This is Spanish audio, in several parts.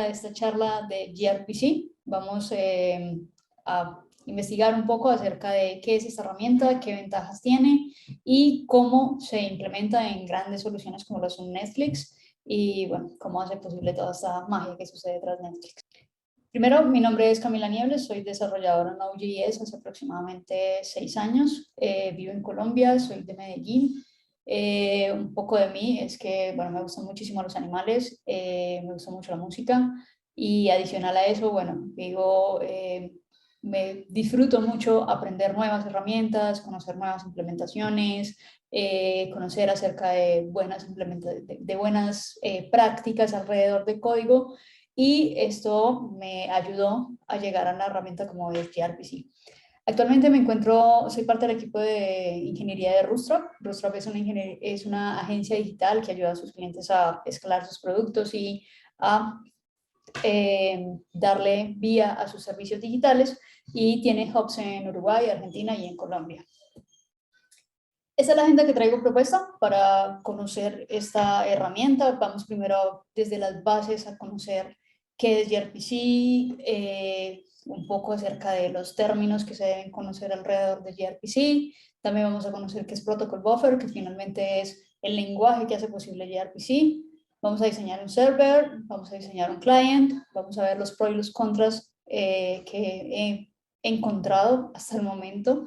a esta charla de gRPC. Vamos a investigar un poco acerca de qué es esta herramienta, qué ventajas tiene y cómo se implementa en grandes soluciones como lo son Netflix y, bueno, cómo hace posible toda esta magia que sucede tras Netflix. Primero, mi nombre es Camila Niebles, soy desarrolladora en Node.js hace aproximadamente 6 años. Vivo en Colombia, soy de Medellín. Un poco de mí es que, bueno, me gustan muchísimo los animales, me gusta mucho la música y adicional a eso, bueno, me disfruto mucho aprender nuevas herramientas, conocer nuevas implementaciones, conocer acerca de buenas prácticas alrededor de código. Y esto me ayudó a llegar a una herramienta como es gRPC. Actualmente soy parte del equipo de ingeniería de Rootstrap. Rootstrap es una agencia digital que ayuda a sus clientes a escalar sus productos y a darle vía a sus servicios digitales, y tiene hubs en Uruguay, Argentina y en Colombia. Esta es la agenda que traigo propuesta para conocer esta herramienta. Vamos primero desde las bases a conocer qué es gRPC, un poco acerca de los términos que se deben conocer alrededor de gRPC. También vamos a conocer qué es Protocol Buffer, que finalmente es el lenguaje que hace posible gRPC. Vamos a diseñar un server, vamos a diseñar un client, vamos a ver los pros y los contras que he encontrado hasta el momento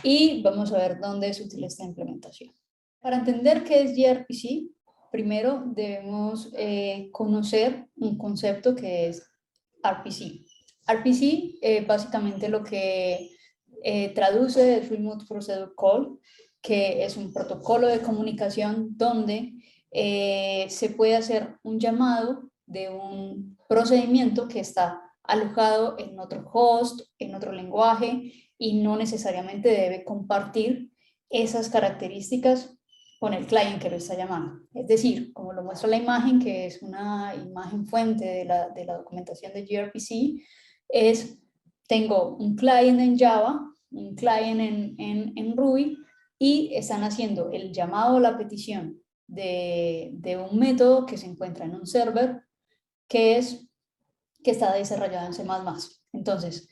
y vamos a ver dónde es útil esta implementación. Para entender qué es gRPC, primero debemos conocer un concepto que es RPC. RPC básicamente lo que traduce es Remote Procedure Call, que es un protocolo de comunicación donde se puede hacer un llamado de un procedimiento que está alojado en otro host, en otro lenguaje, y no necesariamente debe compartir esas características con el client que lo está llamando. Es decir, como lo muestra la imagen, que es una imagen fuente de la documentación de gRPC, tengo un client en Java, un client en Ruby, y están haciendo el llamado o la petición de un método que se encuentra en un server que está desarrollado en C++. Entonces,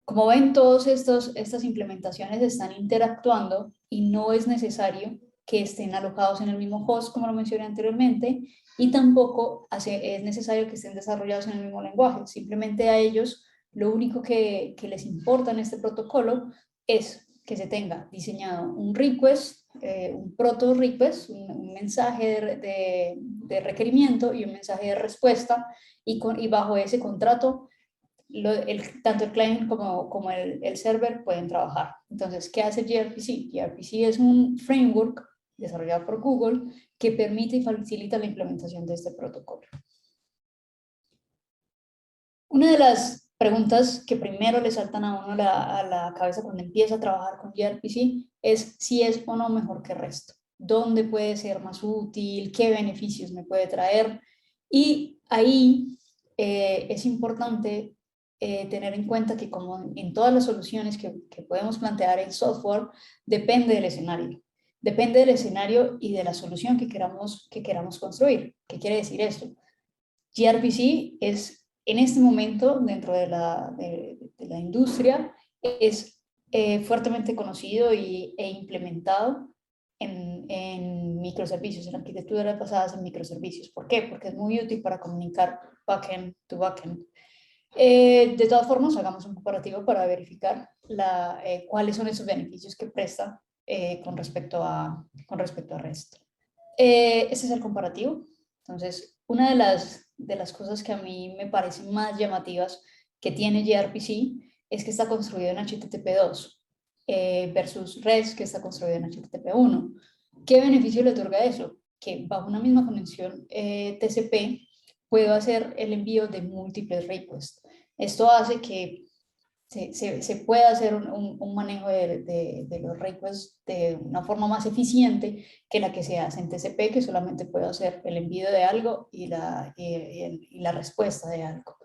como ven, todas estas implementaciones están interactuando y no es necesario que estén alojados en el mismo host, como lo mencioné anteriormente, y tampoco es necesario que estén desarrollados en el mismo lenguaje. Simplemente a ellos lo único que les importa en este protocolo es que se tenga diseñado un request, un proto request, un mensaje de requerimiento y un mensaje de respuesta, y bajo ese contrato tanto el client como el server pueden trabajar. Entonces, ¿qué hace gRPC? gRPC es un framework desarrollado por Google que permite y facilita la implementación de este protocolo. Una de las preguntas que primero le saltan a uno a la cabeza cuando empieza a trabajar con gRPC es si es o no mejor que REST. ¿Dónde puede ser más útil? ¿Qué beneficios me puede traer? Y ahí es importante tener en cuenta que, como en todas las soluciones que podemos plantear en software, depende del escenario. Depende del escenario y de la solución que queramos construir. ¿Qué quiere decir esto? gRPC es, en este momento, dentro de la industria, es fuertemente conocido e implementado en microservicios, en arquitecturas basadas en microservicios. ¿Por qué? Porque es muy útil para comunicar backend to backend. De todas formas, hagamos un comparativo para verificar cuáles son esos beneficios que presta con respecto a REST. Ese es el comparativo. Entonces, una de las cosas que a mí me parecen más llamativas que tiene gRPC es que está construido en HTTP2 versus REST, que está construido en HTTP1. ¿Qué beneficio le otorga eso? Que bajo una misma conexión TCP puedo hacer el envío de múltiples requests. Esto hace que se pueda hacer un manejo de los requests de una forma más eficiente que la que se hace en TCP, que solamente puedo hacer el envío de algo y la respuesta de algo.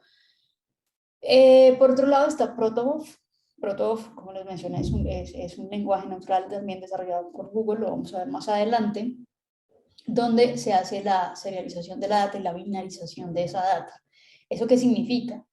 Por otro lado está Protobuf. Protobuf, como les mencioné, es un lenguaje neutral también desarrollado por Google, lo vamos a ver más adelante, donde se hace la serialización de la data y la binarización de esa data. ¿Eso qué significa?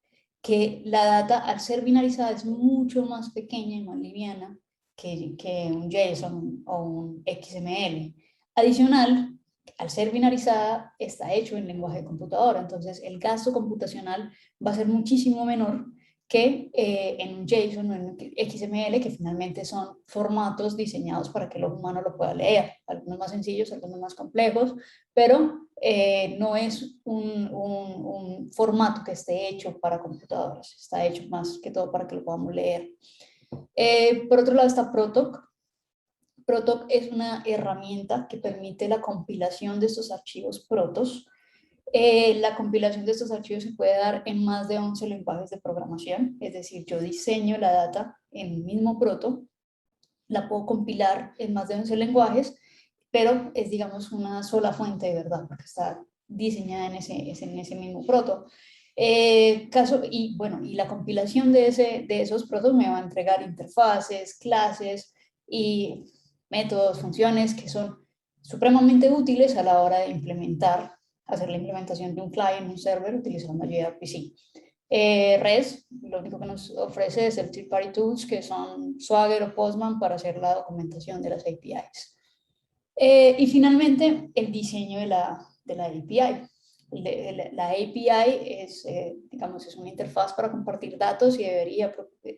Que la data, al ser binarizada, es mucho más pequeña y más liviana que un JSON o un XML. Adicional, al ser binarizada, está hecho en lenguaje de computadora, entonces el gasto computacional va a ser muchísimo menor que en un JSON o en un XML, que finalmente son formatos diseñados para que el ojo humano lo pueda leer, algunos más sencillos, algunos más complejos, pero no es un formato que esté hecho para computadoras, está hecho más que todo para que lo podamos leer. Por otro lado está Protoc. Protoc es una herramienta que permite la compilación de estos archivos protos. La compilación de estos archivos se puede dar en más de 11 lenguajes de programación, es decir, yo diseño la data en el mismo proto, la puedo compilar en más de 11 lenguajes, pero es, digamos, una sola fuente de verdad, porque está diseñada en ese mismo proto. Y la compilación de esos protos me va a entregar interfaces, clases y métodos, funciones que son supremamente útiles a la hora de hacer la implementación de un client, un server, utilizando gRPC. REST, lo único que nos ofrece es el Third Party Tools, que son Swagger o Postman para hacer la documentación de las APIs. Y finalmente, el diseño de la API. La API es, digamos, es una interfaz para compartir datos y debería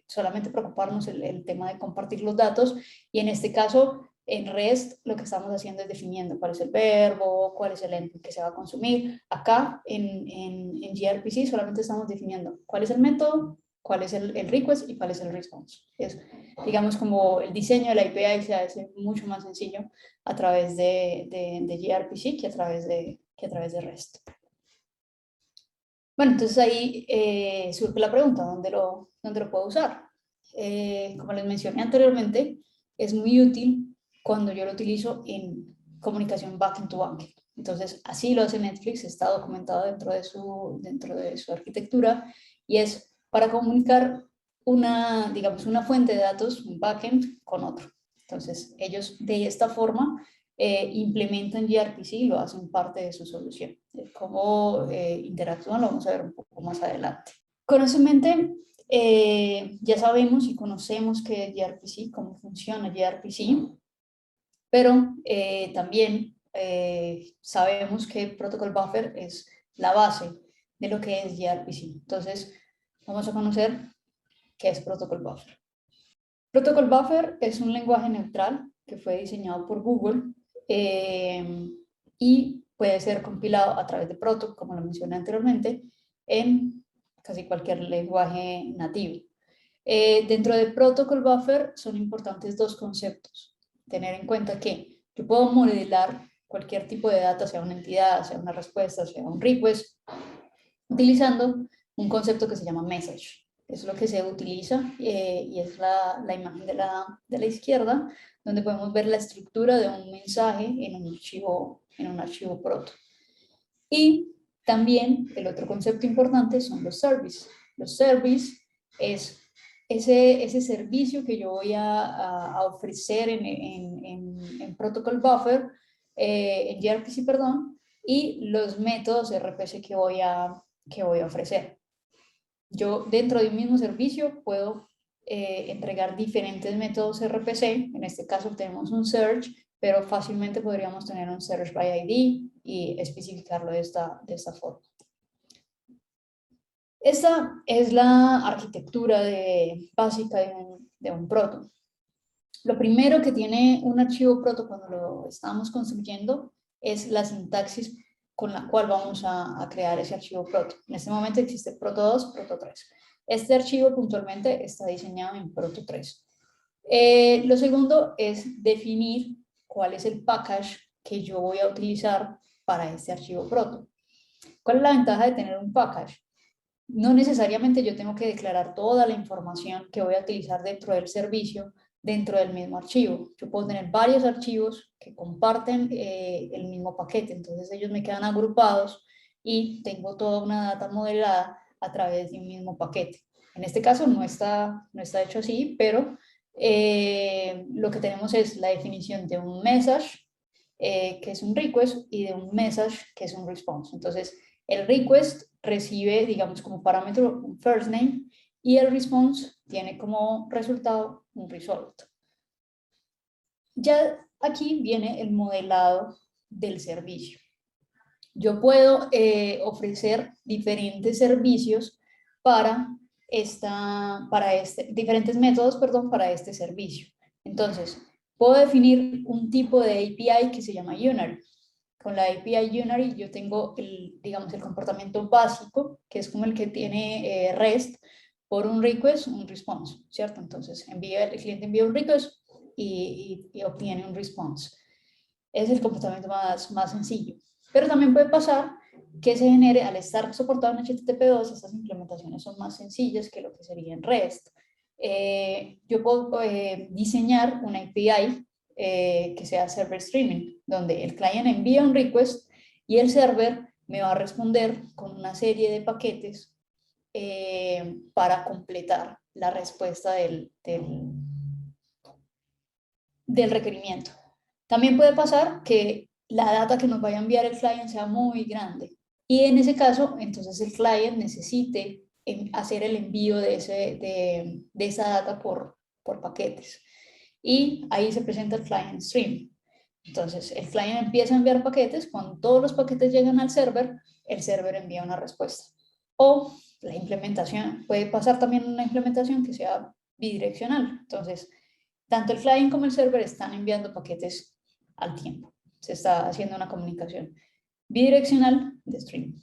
solamente preocuparnos el tema de compartir los datos. Y en este caso, en REST, lo que estamos haciendo es definiendo cuál es el verbo, cuál es el endpoint que se va a consumir. Acá, en gRPC, solamente estamos definiendo cuál es el método, cuál es el request y cuál es el response. Es, digamos, como el diseño de la API se hace mucho más sencillo a través de gRPC que a través de REST. Bueno, entonces ahí surge la pregunta, ¿dónde lo puedo usar? Como les mencioné anteriormente, es muy útil cuando yo lo utilizo en comunicación backend to backend. Entonces, así lo hace Netflix, está documentado dentro de su arquitectura, y es para comunicar digamos, una fuente de datos, un backend, con otro. Entonces, ellos de esta forma implementan gRPC y lo hacen parte de su solución. Cómo interactúan lo vamos a ver un poco más adelante. Con eso en mente, ya sabemos y conocemos qué es gRPC, cómo funciona gRPC, pero también sabemos que Protocol Buffer es la base de lo que es gRPC. Entonces, vamos a conocer qué es Protocol Buffer. Protocol Buffer es un lenguaje neutral que fue diseñado por Google y puede ser compilado a través de Proto, como lo mencioné anteriormente, en casi cualquier lenguaje nativo. Dentro de Protocol Buffer son importantes dos conceptos. Tener en cuenta que yo puedo modelar cualquier tipo de data, sea una entidad, sea una respuesta, sea un request, utilizando un concepto que se llama message. Es lo que se utiliza y es la imagen de la izquierda, donde podemos ver la estructura de un mensaje en un archivo proto. Y también el otro concepto importante son los services. Los services es ese servicio que yo voy a ofrecer en Protocol Buffer, en gRPC, perdón, y los métodos RPC que voy a ofrecer. Yo dentro de un mismo servicio puedo entregar diferentes métodos RPC. En este caso tenemos un search, pero fácilmente podríamos tener un search by ID y especificarlo de esta forma. Esta es la arquitectura básica de un proto. Lo primero que tiene un archivo proto cuando lo estamos construyendo es la sintaxis con la cual vamos a crear ese archivo proto. En este momento existe proto 2, proto 3. Este archivo puntualmente está diseñado en proto 3. Lo segundo es definir cuál es el package que yo voy a utilizar para este archivo proto. ¿Cuál es la ventaja de tener un package? No necesariamente yo tengo que declarar toda la información que voy a utilizar dentro del servicio dentro del mismo archivo. Yo puedo tener varios archivos que comparten el mismo paquete, entonces ellos me quedan agrupados y tengo toda una data modelada a través de un mismo paquete. En este caso no está hecho así, pero lo que tenemos es la definición de un message, que es un request, y de un message, que es un response. Entonces, El request recibe, digamos, como parámetro un first name y el response tiene como resultado un result. Ya aquí viene el modelado del servicio. Yo puedo ofrecer diferentes servicios diferentes métodos, perdón, para este servicio. Entonces, puedo definir un tipo de API que se llama Unary. Con la API Unary yo tengo digamos, el comportamiento básico, que es como el que tiene REST, por un request, un response, ¿cierto? Entonces, el cliente envía un request y obtiene un response. Es el comportamiento más sencillo. Pero también puede pasar que se genere, al estar soportado en HTTP2, estas implementaciones son más sencillas que lo que sería en REST. Yo puedo diseñar una API que sea server streaming, donde el cliente envía un request y el server me va a responder con una serie de paquetes para completar la respuesta del requerimiento. También puede pasar que la data que nos vaya a enviar el client sea muy grande y en ese caso, entonces el client necesite hacer el envío de esa data por paquetes. Y ahí se presenta el client stream. Entonces, el client empieza a enviar paquetes, cuando todos los paquetes llegan al server, el server envía una respuesta. O la implementación, puede pasar también una implementación que sea bidireccional. Entonces, tanto el client como el server están enviando paquetes al tiempo. Se está haciendo una comunicación bidireccional de stream.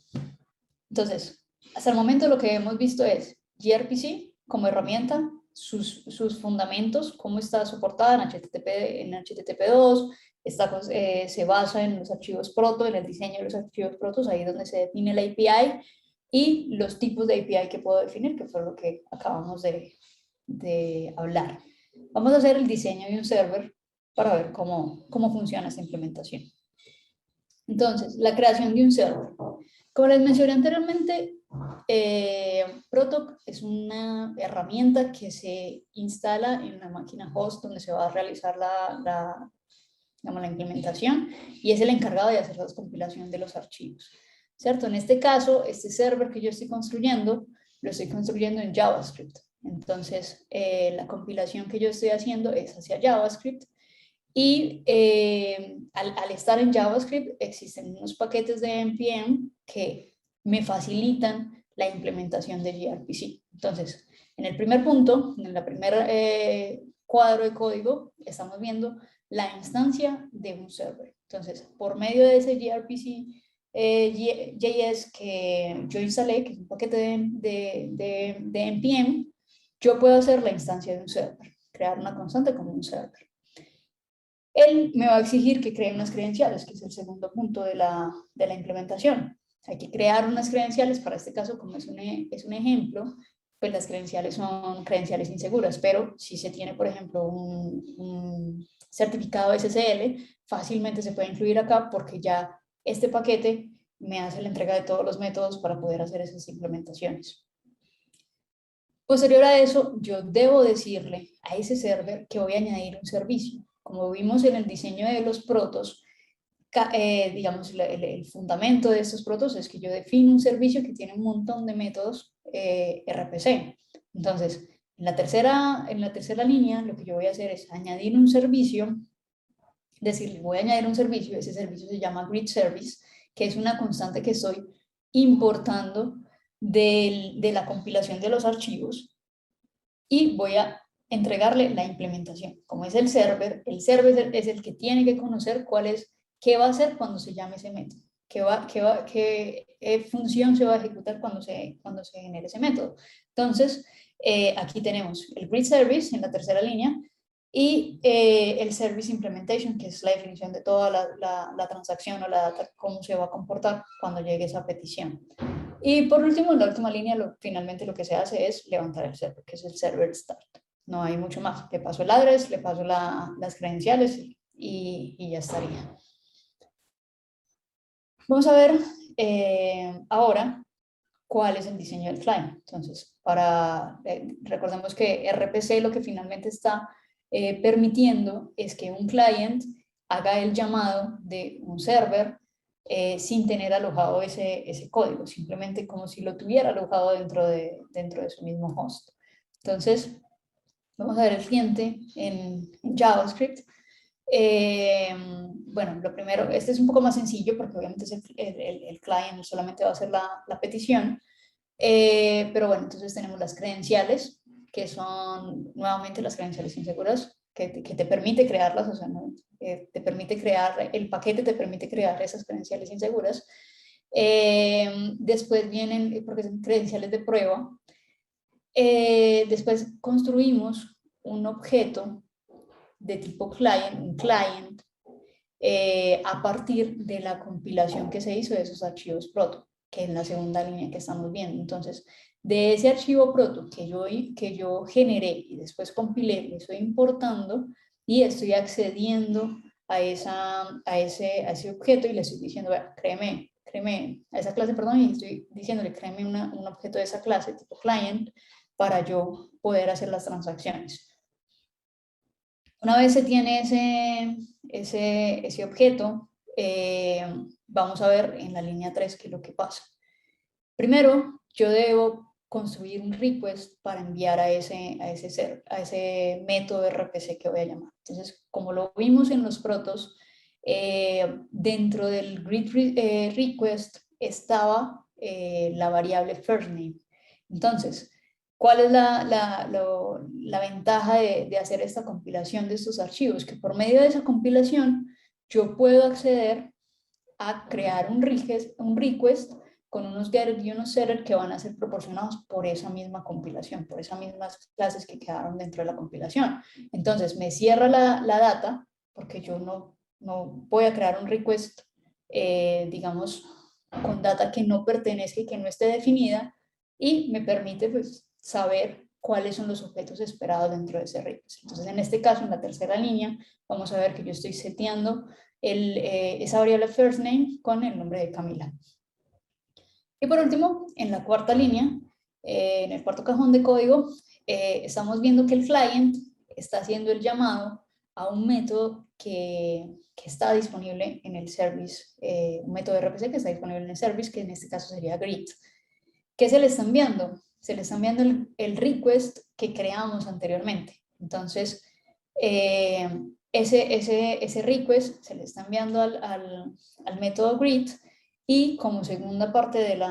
Entonces, hasta el momento lo que hemos visto es gRPC como herramienta, sus fundamentos, cómo está soportada en HTTP2, se basa en los archivos proto, en el diseño de los archivos protos, ahí donde se define la API, y los tipos de API que puedo definir, que fue lo que acabamos de hablar. Vamos a hacer el diseño de un server para ver cómo funciona esta implementación. Entonces, la creación de un server. Como les mencioné anteriormente, Protoc es una herramienta que se instala en una máquina host donde se va a realizar la implementación y es el encargado de hacer la compilación de los archivos, ¿cierto? En este caso, este server que yo estoy construyendo, lo estoy construyendo en JavaScript. Entonces, la compilación que yo estoy haciendo es hacia JavaScript y al estar en JavaScript existen unos paquetes de NPM que me facilitan la implementación de gRPC. Entonces, en el primer punto, en el primer cuadro de código, estamos viendo la instancia de un server. Entonces, por medio de ese gRPC JS que yo instalé, que es un paquete de NPM, yo puedo hacer la instancia de un server, crear una constante como un server. Él me va a exigir que cree unas credenciales, que es el segundo punto de la implementación. Hay que crear unas credenciales, para este caso, como es un ejemplo, pues las credenciales son credenciales inseguras, pero si se tiene, por ejemplo, un certificado SSL, fácilmente se puede incluir acá porque ya este paquete me hace la entrega de todos los métodos para poder hacer esas implementaciones. Posterior a eso, yo debo decirle a ese server que voy a añadir un servicio. Como vimos en el diseño de los protos, digamos, el fundamento de estos protos es que yo defino un servicio que tiene un montón de métodos RPC. Entonces, en la tercera línea, lo que yo voy a hacer es añadir un servicio, decirle, voy a añadir un servicio, ese servicio se llama grid service, que es una constante que estoy importando de la compilación de los archivos y voy a entregarle la implementación. Como es el server es el que tiene que conocer qué va a hacer cuando se llame ese método, qué función se va a ejecutar cuando se genere ese método. Entonces, aquí tenemos el grid service en la tercera línea y el service implementation, que es la definición de toda la transacción o la data, cómo se va a comportar cuando llegue esa petición. Y por último, en la última línea, finalmente lo que se hace es levantar el server, que es el server start. No hay mucho más. Le paso el address, le paso las credenciales y ya estaría. Vamos a ver ahora cuál es el diseño del client. Entonces, recordemos que RPC lo que finalmente está permitiendo es que un client haga el llamado de un server sin tener alojado ese código, simplemente como si lo tuviera alojado dentro de su mismo host. Entonces, vamos a ver el cliente en JavaScript. Bueno, lo primero, este es un poco más sencillo porque obviamente es el client solamente va a hacer la petición, pero bueno, entonces tenemos las credenciales, que son nuevamente las credenciales inseguras, que te permite crearlas, o sea, no, te permite crear, el paquete te permite crear esas credenciales inseguras. Después vienen, porque son credenciales de prueba, después construimos un objeto de tipo client, un client, a partir de la compilación que se hizo de esos archivos proto, que es la segunda línea que estamos viendo. Entonces, de ese archivo proto que yo generé y después compilé, le estoy importando y estoy accediendo a ese objeto y le estoy diciendo, créeme a esa clase, perdón, y estoy diciéndole, créeme un objeto de esa clase tipo client para yo poder hacer las transacciones. Una vez se tiene ese objeto, vamos a ver en la línea 3 qué es lo que pasa. Primero, yo debo construir un request para enviar a ese método RPC que voy a llamar. Entonces, como lo vimos en los protos, dentro del GREET request estaba la variable firstName. Entonces, ¿cuál es la ventaja de hacer esta compilación de estos archivos? Que por medio de esa compilación yo puedo acceder a crear un request con unos getter y unos setter que van a ser proporcionados por esa misma compilación, por esas mismas clases que quedaron dentro de la compilación. Entonces me cierra la data, porque yo no voy a crear un request, digamos, con data que no pertenezca y que no esté definida, y me permite pues saber cuáles son los objetos esperados dentro de ese request. Entonces en este caso, en la tercera línea, vamos a ver que yo estoy seteando esa variable first name con el nombre de Camila. Y por último, en la cuarta línea, en el cuarto cajón de código, estamos viendo que el client está haciendo el llamado a un método que está disponible en el service, un método de RPC que está disponible en el service, que en este caso sería greet. ¿Qué se le está enviando? Se le está enviando el request que creamos anteriormente. Entonces, ese request se le está enviando al método greet, y como segunda parte del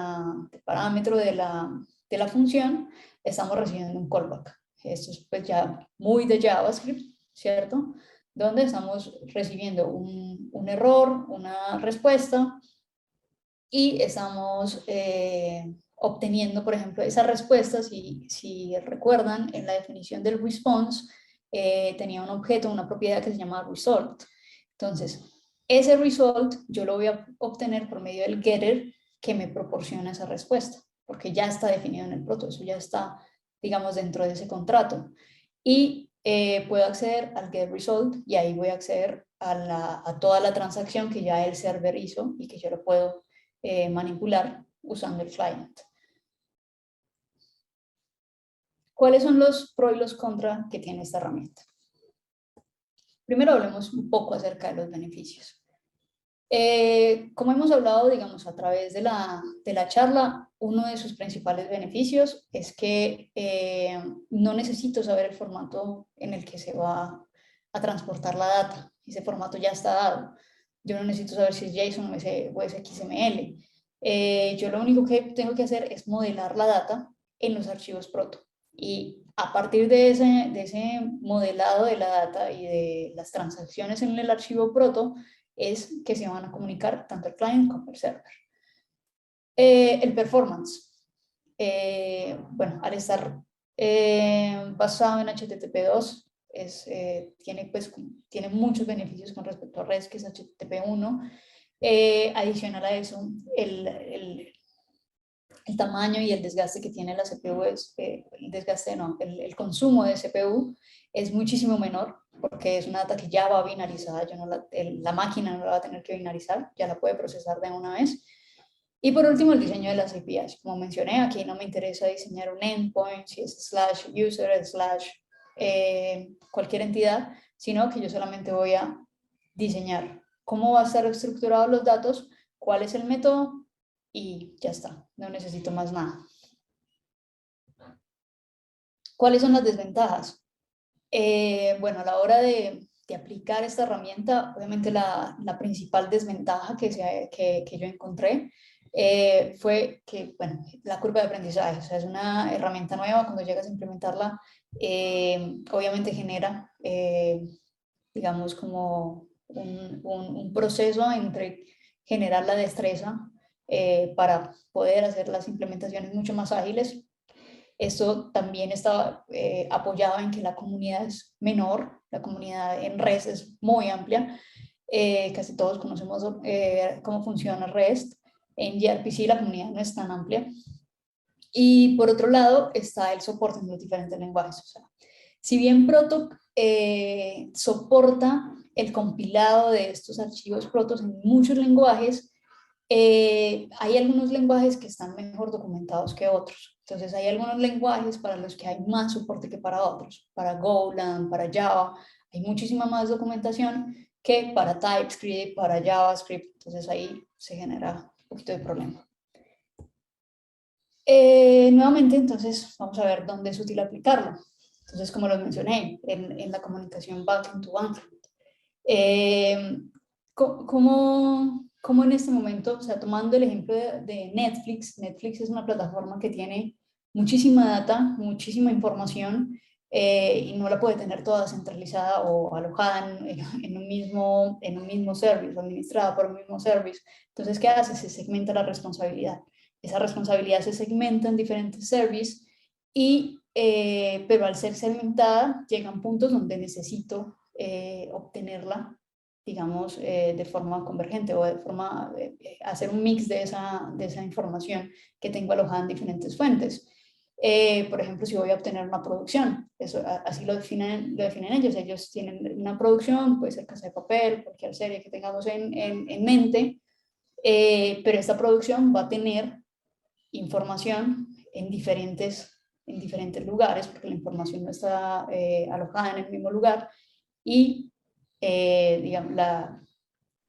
parámetro de la función, estamos recibiendo un callback. Esto es pues ya muy de JavaScript, ¿cierto? Donde estamos recibiendo un error, una respuesta, y estamos obteniendo, por ejemplo, esas respuestas. Si recuerdan, en la definición del response tenía un objeto, una propiedad que se llama result. Entonces, ese result yo lo voy a obtener por medio del getter que me proporciona esa respuesta, porque ya está definido en el proto, eso ya está, digamos, dentro de ese contrato. Y puedo acceder al get result, y ahí voy a acceder a toda la transacción que ya el server hizo y que yo lo puedo manipular usando el client. ¿Cuáles son los pros y los contras que tiene esta herramienta? Primero hablemos un poco acerca de los beneficios. Como hemos hablado, digamos, a través de la charla, uno de sus principales beneficios es que no necesito saber el formato en el que se va a transportar la data. Ese formato ya está dado. Yo no necesito saber si es JSON o es XML. Yo lo único que tengo que hacer es modelar la data en los archivos proto. Y a partir de ese modelado de la data y de las transacciones en el archivo proto, es que se van a comunicar tanto el client como el server. El performance. Bueno, al estar basado en HTTP2, tiene muchos beneficios con respecto a REST, que es HTTP1. Adicional a eso, el tamaño y el desgaste que tiene la CPU el consumo de CPU es muchísimo menor, porque es una data que ya va binarizada. La máquina no la va a tener que binarizar, ya la puede procesar de una vez. Y por último, el diseño de las APIs. Como mencioné, aquí no me interesa diseñar un endpoint, si es /user, cualquier entidad, sino que yo solamente voy a diseñar cómo va a estar estructurados los datos cuál es el método y ya está, no necesito más nada. ¿Cuáles son las desventajas? Bueno, a la hora de aplicar esta herramienta, obviamente la principal desventaja que yo encontré fue que, bueno, la curva de aprendizaje, o sea, es una herramienta nueva, cuando llegas a implementarla, obviamente genera, digamos, como un proceso entre generar la destreza para poder hacer las implementaciones mucho más ágiles. Esto también está apoyado en que la comunidad es menor, la comunidad en REST es muy amplia, casi todos conocemos cómo funciona REST. En gRPC la comunidad no es tan amplia. Y por otro lado está el soporte en los diferentes lenguajes. O sea, si bien Proto soporta el compilado de estos archivos Protos en muchos lenguajes, hay algunos lenguajes que están mejor documentados que otros. Entonces hay algunos lenguajes para los que hay más soporte que para otros. Para Golang, para Java, hay muchísima más documentación que para TypeScript, para JavaScript. Entonces ahí se genera un poquito de problema. Nuevamente, entonces, vamos a ver dónde es útil aplicarlo. Entonces, como lo mencioné, en la comunicación backend to backend. ¿Cómo en este momento, o sea, tomando el ejemplo de Netflix, Netflix es una plataforma que tiene muchísima data, muchísima información, y no la puede tener toda centralizada o alojada en un mismo service, administrada por un mismo service? Entonces, ¿qué hace? Se segmenta la responsabilidad. Esa responsabilidad se segmenta en diferentes services, pero al ser segmentada llegan puntos donde necesito obtenerla, digamos, de forma convergente o de forma, hacer un mix de esa información que tengo alojada en diferentes fuentes. Por ejemplo, si voy a obtener una producción, así lo definen ellos tienen una producción, puede ser Casa de Papel, cualquier serie que tengamos en mente, pero esta producción va a tener información en diferentes lugares, porque la información no está alojada en el mismo lugar, y digamos,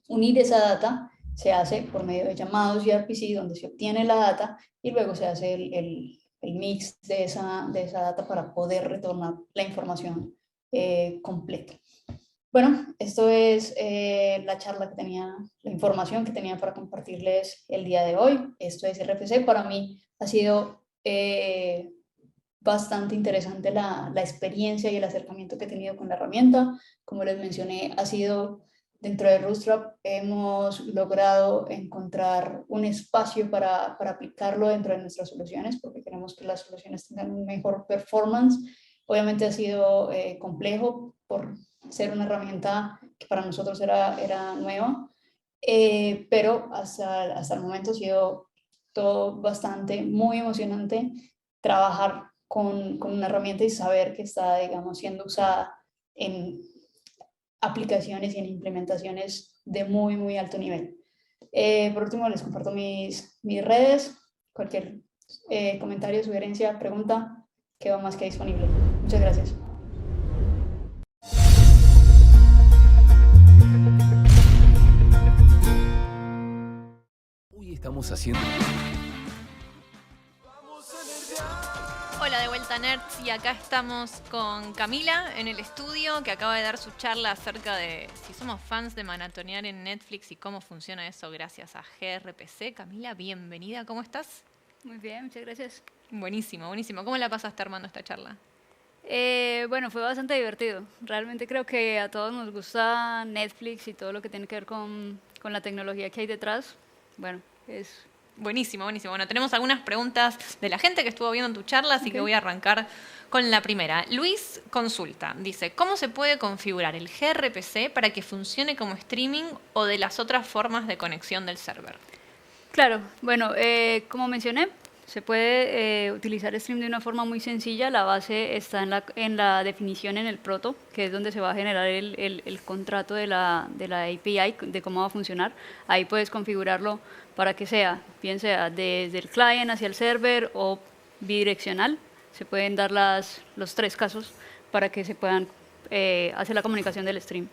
unir esa data se hace por medio de llamados gRPC, donde se obtiene la data y luego se hace el mix de esa data para poder retornar la información completa. Bueno, esto es la charla que tenía, la información que tenía para compartirles el día de hoy. Esto es RFC. Para mí ha sido bastante interesante la experiencia y el acercamiento que he tenido con la herramienta. Como les mencioné, ha sido dentro de Rootstrap, hemos logrado encontrar un espacio para aplicarlo dentro de nuestras soluciones, porque queremos que las soluciones tengan un mejor performance. Obviamente ha sido complejo por ser una herramienta que para nosotros era nueva, pero hasta el momento ha sido todo bastante, muy emocionante trabajar con una herramienta y saber que está, digamos, siendo usada en aplicaciones y en implementaciones de muy, muy alto nivel. Por último, les comparto mis redes. Cualquier comentario, sugerencia, pregunta, quedo más que disponible. Muchas gracias. Hoy estamos haciendo... Hola de vuelta nerds, y acá estamos con Camila en el estudio, que acaba de dar su charla acerca de si somos fans de maratonear en Netflix y cómo funciona eso gracias a gRPC. Camila, bienvenida, ¿cómo estás? Muy bien, muchas gracias. Buenísimo, buenísimo. ¿Cómo la pasaste armando esta charla? Bueno, fue bastante divertido. Realmente creo que a todos nos gusta Netflix y todo lo que tiene que ver con la tecnología que hay detrás. Bueno, es... Buenísimo, buenísimo. Bueno, tenemos algunas preguntas de la gente que estuvo viendo tu charla, así que voy a arrancar con la primera. Luis consulta, dice, ¿cómo se puede configurar el gRPC para que funcione como streaming o de las otras formas de conexión del server? Claro, bueno, como mencioné, se puede utilizar Stream de una forma muy sencilla. La base está en la definición en el proto, que es donde se va a generar el contrato de la API, de cómo va a funcionar. Ahí puedes configurarlo para que sea, bien sea desde el client hacia el server o bidireccional. Se pueden dar los tres casos para que se puedan hacer la comunicación del stream.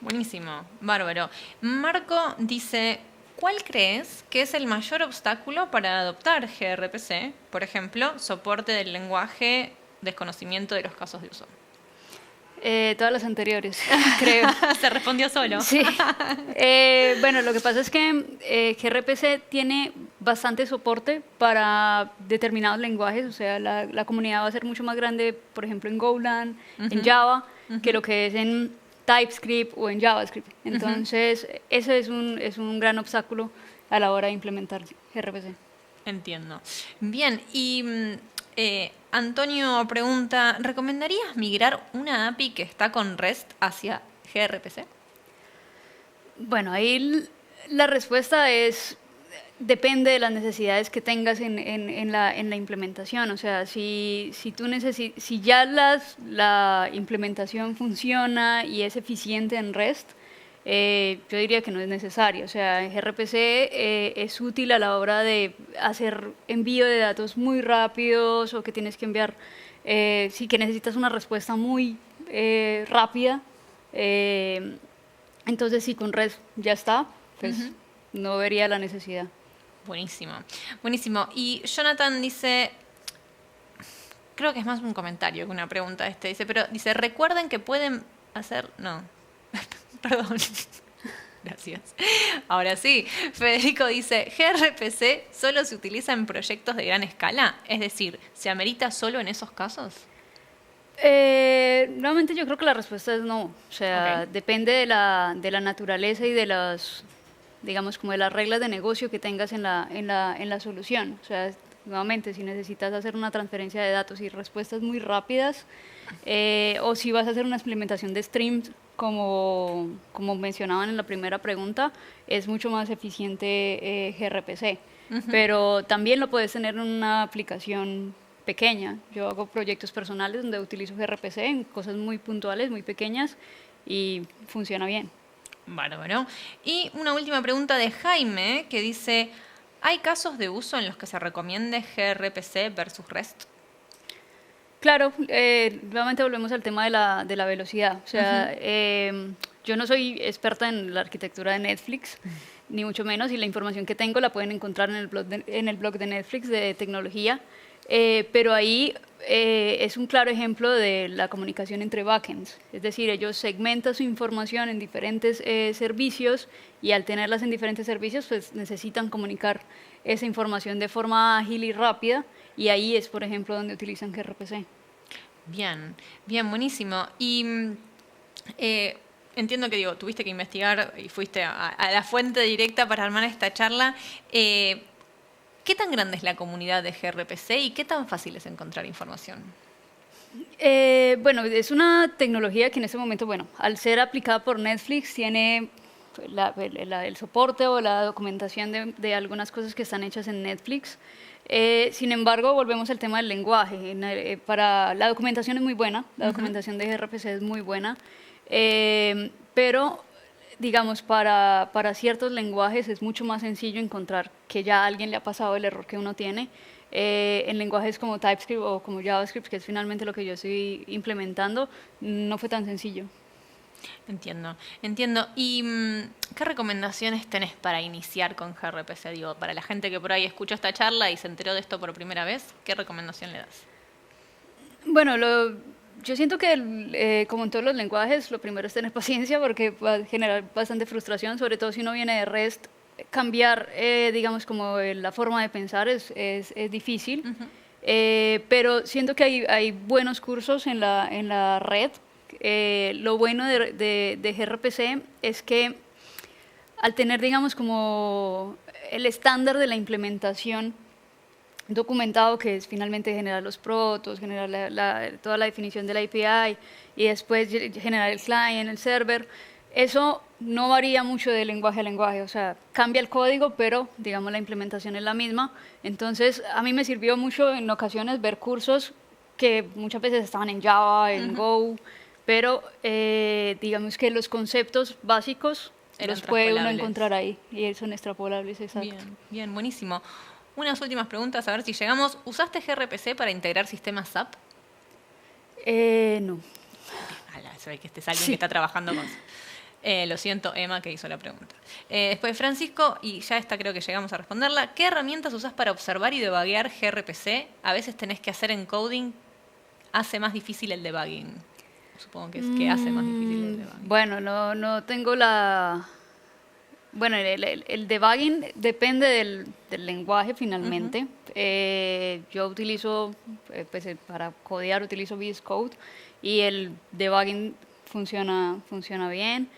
Buenísimo, bárbaro. Marco dice, ¿cuál crees que es el mayor obstáculo para adoptar gRPC? Por ejemplo, soporte del lenguaje, desconocimiento de los casos de uso. Todas las anteriores, creo. Se respondió solo. Sí. Bueno, lo que pasa es que gRPC tiene bastante soporte para determinados lenguajes, o sea, la comunidad va a ser mucho más grande, por ejemplo, en Golang, en Java, que lo que es en TypeScript o en JavaScript. Entonces, ese es un gran obstáculo a la hora de implementar gRPC. Entiendo. Bien, y Antonio pregunta, ¿recomendarías migrar una API que está con REST hacia gRPC? Bueno, ahí la respuesta es, depende de las necesidades que tengas en la implementación. O sea, si ya la implementación funciona y es eficiente en REST, yo diría que no es necesario. O sea, en gRPC es útil a la hora de hacer envío de datos muy rápidos o que tienes que enviar, sí que necesitas una respuesta muy rápida. Entonces, si con REST ya está, pues no vería la necesidad. Buenísimo, buenísimo. Y Jonathan dice, creo que es más un comentario que una pregunta dice, recuerden que pueden hacer, no, perdón, gracias. Ahora sí, Federico dice, gRPC solo se utiliza en proyectos de gran escala, es decir, ¿se amerita solo en esos casos? Nuevamente yo creo que la respuesta es no. O sea, depende de la naturaleza y de las, digamos, como de las reglas de negocio que tengas en la solución. O sea, nuevamente, si necesitas hacer una transferencia de datos y respuestas muy rápidas, o si vas a hacer una implementación de streams, como mencionaban en la primera pregunta, es mucho más eficiente gRPC. Pero también lo puedes tener en una aplicación pequeña. Yo hago proyectos personales donde utilizo gRPC en cosas muy puntuales, muy pequeñas, y funciona bien. Bueno. Y una última pregunta de Jaime, que dice, ¿hay casos de uso en los que se recomiende gRPC versus REST? Claro, nuevamente volvemos al tema de la velocidad. O sea, yo no soy experta en la arquitectura de Netflix, ni mucho menos, y la información que tengo la pueden encontrar en el blog de Netflix de tecnología. Pero ahí es un claro ejemplo de la comunicación entre backends. Es decir, ellos segmentan su información en diferentes servicios y al tenerlas en diferentes servicios, pues necesitan comunicar esa información de forma ágil y rápida, y ahí es, por ejemplo, donde utilizan gRPC. Bien, buenísimo. Y entiendo que tuviste que investigar y fuiste a la fuente directa para armar esta charla. ¿Qué tan grande es la comunidad de gRPC y qué tan fácil es encontrar información? Bueno, es una tecnología que en este momento, bueno, al ser aplicada por Netflix, tiene el soporte o la documentación de algunas cosas que están hechas en Netflix. Sin embargo, volvemos al tema del lenguaje. Para la documentación es muy buena, la documentación de gRPC es muy buena, pero digamos, para ciertos lenguajes es mucho más sencillo encontrar que ya a alguien le ha pasado el error que uno tiene. En lenguajes como TypeScript o como JavaScript, que es finalmente lo que yo estoy implementando, no fue tan sencillo. Entiendo. ¿Y qué recomendaciones tenés para iniciar con gRPC? Digo, para la gente que por ahí escuchó esta charla y se enteró de esto por primera vez, ¿qué recomendación le das? Bueno, yo siento que, como en todos los lenguajes, lo primero es tener paciencia porque va a generar bastante frustración, sobre todo si uno viene de REST. Cambiar, digamos, como la forma de pensar es difícil, pero siento que hay buenos cursos en la red. Lo bueno de gRPC es que al tener, digamos, como el estándar de la implementación documentado, que es finalmente generar los protos, generar toda la definición de la API y después generar el client, el server, eso no varía mucho de lenguaje a lenguaje, o sea, cambia el código, pero digamos la implementación es la misma. Entonces, a mí me sirvió mucho en ocasiones ver cursos que muchas veces estaban en Java, en Go, pero digamos que los conceptos básicos los puede uno encontrar ahí y son extrapolables, exacto. Bien, buenísimo. Unas últimas preguntas, a ver si llegamos. ¿Usaste gRPC para integrar sistemas SAP? No. Se ve que este es alguien que está trabajando con... Lo siento, Emma, que hizo la pregunta. Después Francisco, y ya esta creo que llegamos a responderla. ¿Qué herramientas usás para observar y debuguear gRPC? A veces tenés que hacer encoding. ¿Hace más difícil el debugging? Supongo que es que hace más difícil el debugging. Bueno, no tengo la... Bueno, el debugging depende del lenguaje finalmente. Yo utilizo, pues para codear utilizo VS Code y el debugging funciona bien.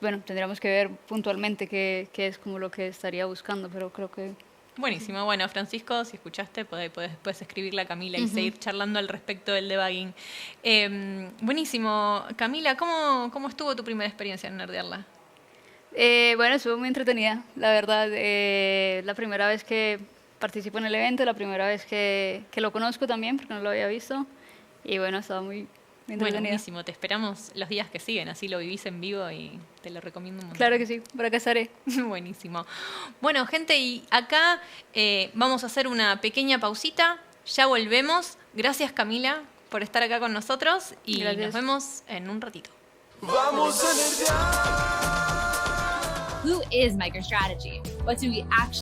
Bueno, tendríamos que ver puntualmente qué es como lo que estaría buscando, pero creo que... Buenísimo. Bueno, Francisco, si escuchaste, podés después escribirle a Camila y seguir charlando al respecto del debugging. Buenísimo. Camila, ¿cómo estuvo tu primera experiencia en Nerdearla? Bueno, estuvo muy entretenida, la verdad. La primera vez que participo en el evento, la primera vez que lo conozco también, porque no lo había visto. Y bueno, estaba muy entretenida. Bueno, buenísimo. Te esperamos los días que siguen, así lo vivís en vivo y te lo recomiendo un montón. Claro que sí, por acá estaré. Buenísimo. Bueno, gente, y acá vamos a hacer una pequeña pausita. Ya volvemos. Gracias, Camila, por estar acá con nosotros y Gracias. Nos vemos en un ratito. Vamos a nerdear. Who is MicroStrategy? What do we actually